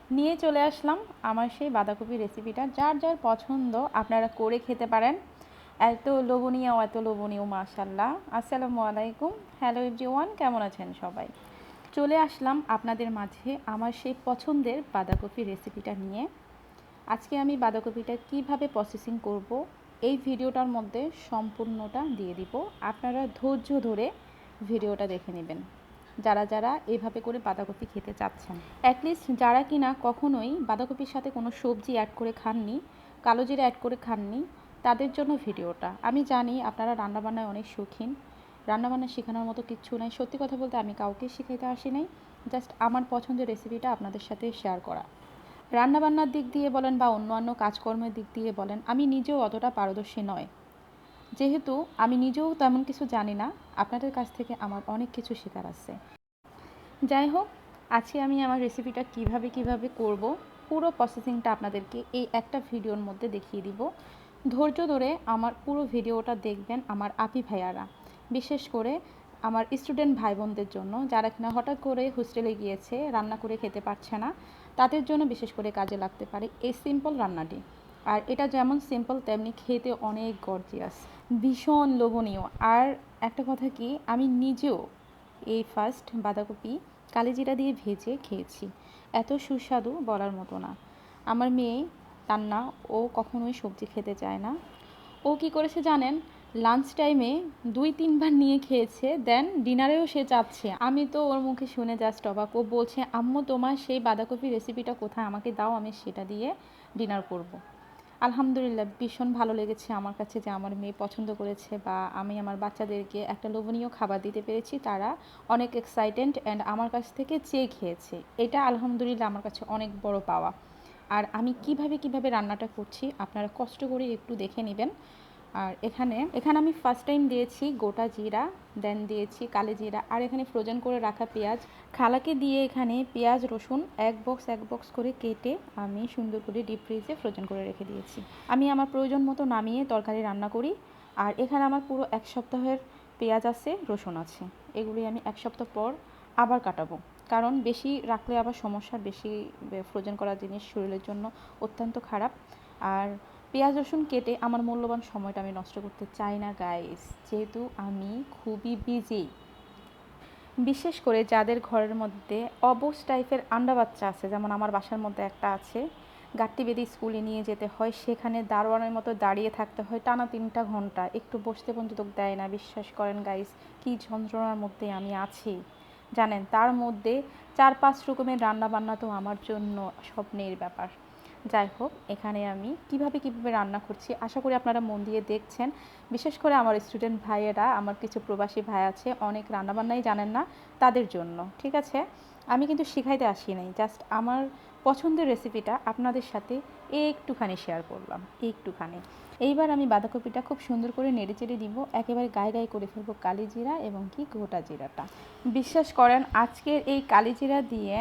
নিয়ে চলে আসলাম আমার সেই বাঁধাকপি রেসিপিটা। যার যার পছন্দ আপনারা করে খেতে পারেন। এত লোভনীয় মাশাআল্লাহ। আসসালামু আলাইকুম, হ্যালো এভরিওয়ান, কেমন আছেন সবাই? চলে আসলাম আপনাদের মাঝে আমার সেই পছন্দের বাঁধাকপি রেসিপিটা নিয়ে। আজকে আমি বাঁধাকপিটা কিভাবে প্রসেসিং করব এই ভিডিওটার মধ্যে সম্পূর্ণটা দিয়ে দিব। আপনারা ধৈর্য ধরে ভিডিওটা দেখে নেবেন, যারা যারা এভাবে করে বাঁধাকপি খেতে চাচ্ছেন। অ্যাটলিস্ট যারা কিনা কখনোই বাঁধাকপির সাথে কোনো সবজি অ্যাড করে খাননি, কালো জিরা অ্যাড করে খাননি, তাদের জন্য ভিডিওটা। আমি জানি আপনারা রান্নাবান্নায় অনেক শৌখিন, রান্নাবান্না শেখানোর মতো কিচ্ছু নাই। সত্যি কথা বলতে আমি কাউকে শেখাইতে আসি নাই, জাস্ট আমার পছন্দের রেসিপিটা আপনাদের সাথে শেয়ার করা। রান্নাবান্নার দিক দিয়ে বলেন বা অন্যান্য কাজকর্মের দিক দিয়ে বলেন, আমি নিজেও অতটা পারদর্শী নয়। যেহেতু আমি নিজেও তেমন কিছু জানি না, আপনাদের কাছ থেকে আমার অনেক কিছু শেখার আছে। যাই হোক, আজকে আমি আমার রেসিপিটা কিভাবে করব পুরো প্রসেসিংটা আপনাদেরকে এই একটা ভিডিওর মধ্যে দেখিয়ে দিব। ধৈর্য ধরে আমার পুরো ভিডিওটা দেখবেন আমার আপি ভাইয়ারা, বিশেষ করে আমার স্টুডেন্ট ভাই বোনদের জন্য, যারা কিনা হঠাৎ করে হোস্টেলে গিয়েছে, রান্না করে খেতে পারছে না, তাদের জন্য বিশেষ করে কাজে লাগতে পারে এই সিম্পল রান্নাটি। আর এটা যেমন সিম্পল তেমনি খেতে অনেক গর্জিয়াস, ভীষণ লোভনীয়। আর একটা কথা কি, আমি নিজেও এই ফার্স্ট বাঁধাকপি কালিজিরা দিয়ে ভেজে খেয়েছি। এত সুস্বাদু বলার মতো না। আমার মেয়ে তান্না, ও কখনোই সবজি খেতে চায় না। ও কি করেছে জানেন, লাঞ্চ টাইমে 2-3 বার নিয়ে খেয়েছে, দেন ডিনারেও সে চাচ্ছে। আমি তো ওর মুখে শুনে জাস্ট অবাক। ও বলছে, আম্মু তোমার সেই বাঁধাকপি রেসিপিটা কোথায়, আমাকে দাও, আমি সেটা দিয়ে ডিনার করব। আলহামদুলিল্লাহ, ভীষণ ভালো লেগেছে আমার কাছে যে আমার মেয়ে পছন্দ করেছে, বা আমি আমার বাচ্চাদেরকে একটা লোভনীয় খাবার দিতে পেরেছি। তারা অনেক এক্সাইটেড অ্যান্ড আমার কাছ থেকে চেয়ে খেয়েছে। এটা আলহামদুলিল্লাহ আমার কাছে অনেক বড় পাওয়া। আর আমি কিভাবে রান্নাটা করছি আপনারা কষ্ট করে একটু দেখে নেবেন। আর এখানে আমি ফার্স্ট টাইম দিয়েছি গোটা জিরা, দেন দিয়েছি কালো জিরা, আর এখানে ফ্রোজেন করে রাখা পেঁয়াজ। খালাকে দিয়ে এখানে পেঁয়াজ রসুন এক বক্স করে কেটে আমি সুন্দর করে ডিপ ফ্রিজে ফ্রোজেন করে রেখে দিয়েছি। আমি আমার প্রয়োজন মতো নামিয়ে তরকারি রান্না করি। আর এখানে আমার পুরো 1 সপ্তাহের পেঁয়াজ আছে, রসুন আছে, এগুলি আমি 1 সপ্তাহ পর আবার কাটাবো। কারণ বেশি রাখলে আবার সমস্যা, বেশি ফ্রোজেন করা জিনিস শরীরের জন্য অত্যন্ত খারাপ। আর পেঁয়াজ রসুন কেটে আমার মূল্যবান সময়টা আমি নষ্ট করতে চাই না গাইস, যেহেতু আমি খুবই বিজি। বিশেষ করে যাদের ঘরের মধ্যে অবশ টাইপের আন্ডা বাচ্চা আছে, যেমন আমার বাসার মধ্যে একটা আছে, গাঁটটি বেঁধে স্কুলে নিয়ে যেতে হয়, সেখানে দারোয়ানের মতো দাঁড়িয়ে থাকতে হয় টানা 3টা ঘন্টা, একটু বসতে পর্যন্ত দেয় না। বিশ্বাস করেন গাইস, কী যন্ত্রণার মধ্যে আমি আছি জানেন। তার মধ্যে 4-5 রকমের রান্নাবান্না তো আমার জন্য স্বপ্নের ব্যাপার। যাই হোক, এখানে আমি কিভাবে রান্না করছি আশা করি আপনারা মন দিয়ে দেখছেন। বিশেষ করে আমার স্টুডেন্ট ভাইয়েরা, আমার কিছু প্রবাসী ভাই আছে, অনেক রান্নাবান্নাই জানেন না, তাদের জন্য। ঠিক আছে, আমি কিন্তু শিখাইতে আসি নাই, জাস্ট আমার পছন্দের রেসিপিটা আপনাদের সাথে একটুখানি শেয়ার করলাম, একটুখানি। এইবার আমি বাঁধাকপিটা খুব সুন্দর করে নেড়েচেড়ে দিব, একেবারে গায়ে করে ফেলবো কালি জিরা এবং কি গোটা জিরাটা। বিশ্বাস করেন, আজকের এই কালি জিরা দিয়ে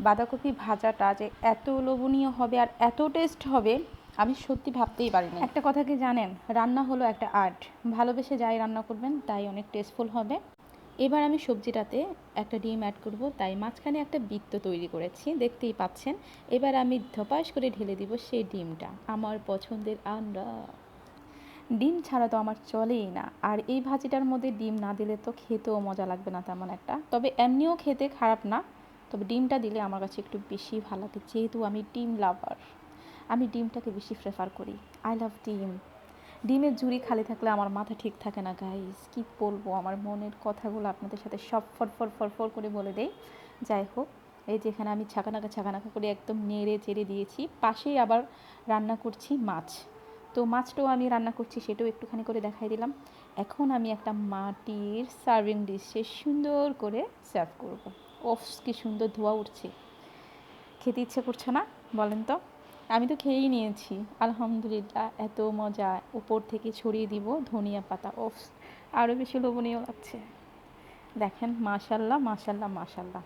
বাঁধাকপি ভাজাটা যে এত লোভনীয় হবে আর এত টেস্ট হবে, আমি সত্যি ভাবতেই পারিনি। একটা কথা কি জানেন, রান্না হলো একটা আর্ট। ভালোবেসে যাই রান্না করবেন তাই অনেক টেস্টফুল হবে। এবার আমি সবজিটাতে একটা ডিম অ্যাড করব, তাই মাঝখানে একটা বৃত্ত তৈরি করেছি, দেখতেই পাচ্ছেন। এবার আমি ধপাস করে ঢেলে দিব সেই ডিমটা, আমার পছন্দের আন্ডা। ডিম ছাড়া তো আমার চলেই না। আর এই ভাজিটার মধ্যে ডিম না দিলে তো খেতেও মজা লাগবে না তেমন একটা, তবে এমনিও খেতে খারাপ না, তবে ডিমটা দিলে আমার কাছে একটু বেশি ভালো লাগে, যেহেতু আমি ডিম লাভার। আমি ডিমটাকে বেশি প্রেফার করি। আই লাভ ডিম। ডিমের ঝুড়ি খালি থাকলে আমার মাথা ঠিক থাকে না গাইস, কী বলবো, আমার মনের কথাগুলো আপনাদের সাথে সব ফর করে বলে দেই। যাই হোক, এই যেখানে আমি ছাকানাকা করে একদম নেড়ে চেড়ে দিয়েছি, পাশেই আবার রান্না করছি মাছ। তো মাছটাও আমি রান্না করছি, সেটাও একটুখানি করে দেখাই দিলাম। এখন আমি একটা মাটির সার্ভিং ডিশে সুন্দর করে সার্ভ করব। ওফ, কি সুন্দর ধোয়া উঠছে, খেতে ইচ্ছে করছে না বলেন তো? আমি তো খেয়েই নিয়েছি আলহামদুলিল্লাহ, এত মজা। উপর থেকে ছড়িয়ে দিব ধনিয়া পাতা, ওফ, আরও বেশি লোভনীয় লাগছে। দেখেন, মাশাল্লাহ মাশাল্লাহ মাশাল্লাহ।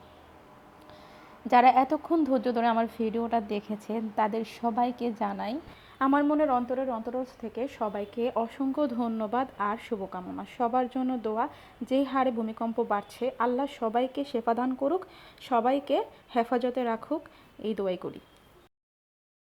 যারা এতক্ষণ ধৈর্য ধরে আমার ভিডিওটা দেখেছেন তাদের সবাইকে জানাই আমার মনের অন্তরজ থেকে সবাইকে অসংখ্য ধন্যবাদ আর শুভকামনা। সবার জন্য দোয়া। যেই হারে ভূমিকম্প বাড়ছে, আল্লাহ সবাইকে শেফাদান করুক, সবাইকে হেফাজতে রাখুক, এই দোয়াই করি।